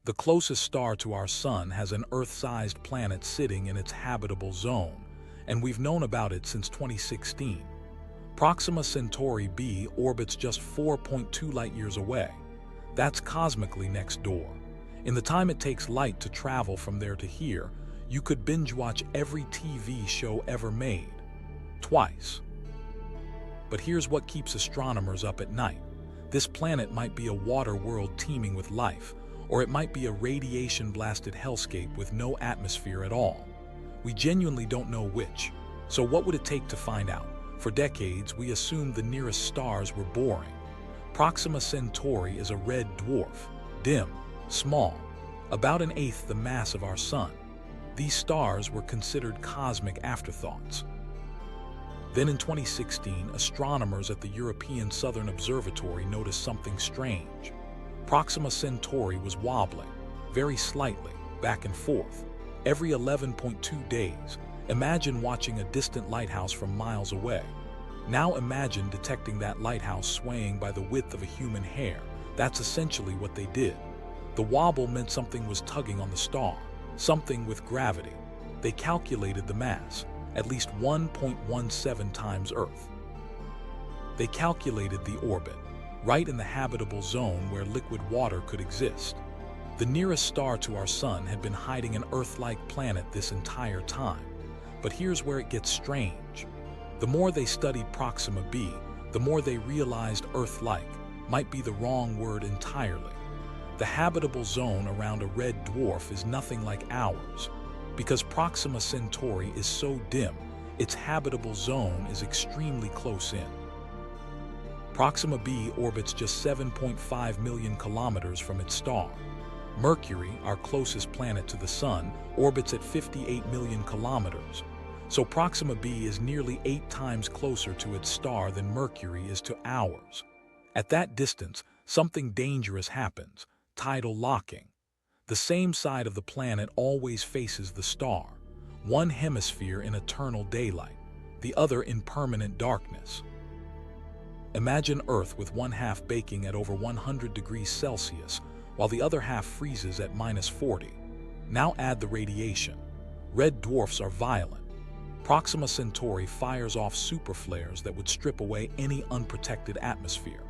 The closest star to our Sun has an Earth-sized planet sitting in its habitable zone, and we've known about it since 2016. Proxima Centauri b orbits just 4.2 light-years away. That's cosmically next door. In the time it takes light to travel from there to here, you could binge-watch every TV show ever made. Twice. But here's what keeps astronomers up at night. This planet might be a water world teeming with life, or it might be a radiation-blasted hellscape with no atmosphere at all. We genuinely don't know which. So what would it take to find out? For decades, we assumed the nearest stars were boring. Proxima Centauri is a red dwarf, dim, small, about an eighth the mass of our Sun. These stars were considered cosmic afterthoughts. Then in 2016, astronomers at the European Southern Observatory noticed something strange. Proxima Centauri was wobbling, very slightly, back and forth, every 11.2 days. Imagine watching a distant lighthouse from miles away. Now imagine detecting that lighthouse swaying by the width of a human hair. That's essentially what they did. The wobble meant something was tugging on the star, something with gravity. They calculated the mass, at least 1.17 times Earth. They calculated the orbit, right in the habitable zone where liquid water could exist. The nearest star to our Sun had been hiding an Earth-like planet this entire time. But here's where it gets strange. The more they studied Proxima b, the more they realized Earth-like might be the wrong word entirely. The habitable zone around a red dwarf is nothing like ours. Because Proxima Centauri is so dim, its habitable zone is extremely close in. Proxima b orbits just 7.5 million kilometers from its star. Mercury, our closest planet to the Sun, orbits at 58 million kilometers. So Proxima b is nearly 8 times closer to its star than Mercury is to ours. At that distance, something dangerous happens: tidal locking. The same side of the planet always faces the star, one hemisphere in eternal daylight, the other in permanent darkness. Imagine Earth with one half baking at over 100 degrees Celsius, while the other half freezes at -40. Now add the radiation. Red dwarfs are violent. Proxima Centauri fires off superflares that would strip away any unprotected atmosphere.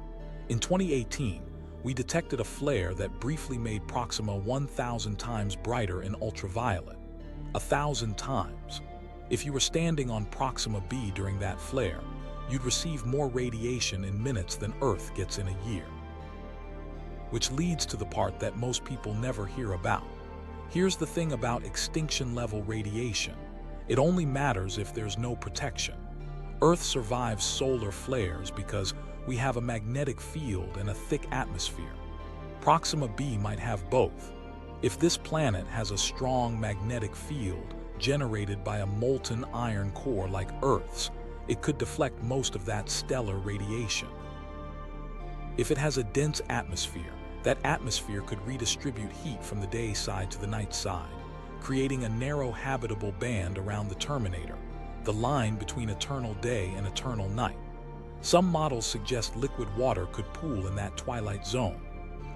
In 2018, we detected a flare that briefly made Proxima 1,000 times brighter in ultraviolet. 1,000 times. If you were standing on Proxima b during that flare, you'd receive more radiation in minutes than Earth gets in a year. Which leads to the part that most people never hear about. Here's the thing about extinction-level radiation. It only matters if there's no protection. Earth survives solar flares because we have a magnetic field and a thick atmosphere. Proxima b might have both. If this planet has a strong magnetic field generated by a molten iron core like Earth's, it could deflect most of that stellar radiation. If it has a dense atmosphere, that atmosphere could redistribute heat from the day side to the night side, creating a narrow habitable band around the terminator, the line between eternal day and eternal night. Some models suggest liquid water could pool in that twilight zone,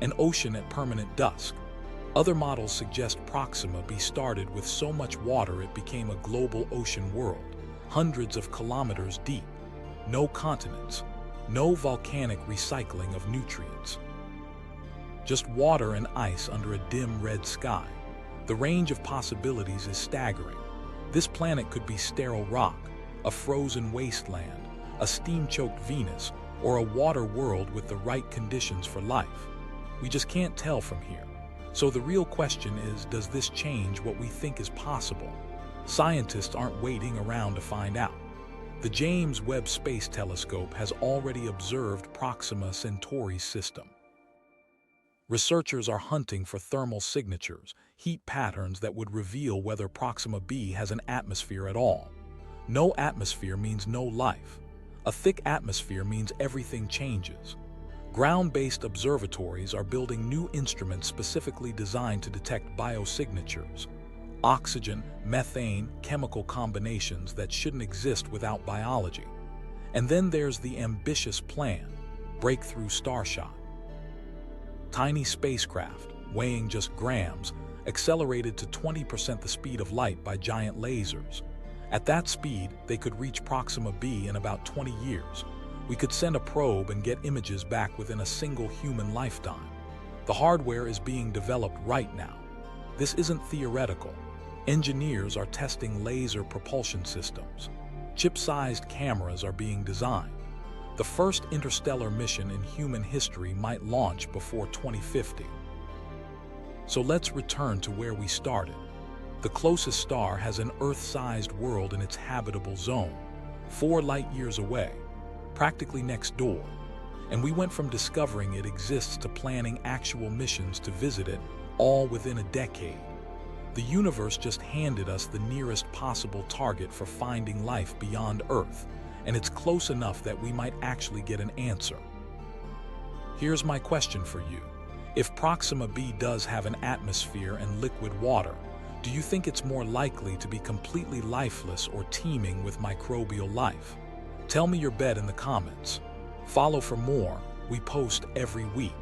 an ocean at permanent dusk. Other models suggest Proxima b started with so much water it became a global ocean world, hundreds of kilometers deep, no continents, no volcanic recycling of nutrients. Just water and ice under a dim red sky. The range of possibilities is staggering. This planet could be sterile rock, a frozen wasteland, a steam-choked Venus, or a water world with the right conditions for life. We just can't tell from here. So the real question is, does this change what we think is possible? Scientists aren't waiting around to find out. The James Webb Space Telescope has already observed Proxima Centauri's system. Researchers are hunting for thermal signatures, heat patterns that would reveal whether Proxima b has an atmosphere at all. No atmosphere means no life. A thick atmosphere means everything changes. Ground-based observatories are building new instruments specifically designed to detect biosignatures. Oxygen, methane, chemical combinations that shouldn't exist without biology. And then there's the ambitious plan, Breakthrough Starshot. Tiny spacecraft, weighing just grams, accelerated to 20% the speed of light by giant lasers. At that speed, they could reach Proxima b in about 20 years. We could send a probe and get images back within a single human lifetime. The hardware is being developed right now. This isn't theoretical. Engineers are testing laser propulsion systems. Chip-sized cameras are being designed. The first interstellar mission in human history might launch before 2050. So let's return to where we started. The closest star has an Earth-sized world in its habitable zone, 4 light-years away, practically next door. And we went from discovering it exists to planning actual missions to visit it, all within a decade. The universe just handed us the nearest possible target for finding life beyond Earth, and it's close enough that we might actually get an answer. Here's my question for you. If Proxima b does have an atmosphere and liquid water, do you think it's more likely to be completely lifeless or teeming with microbial life? Tell me your bet in the comments. Follow for more. We post every week.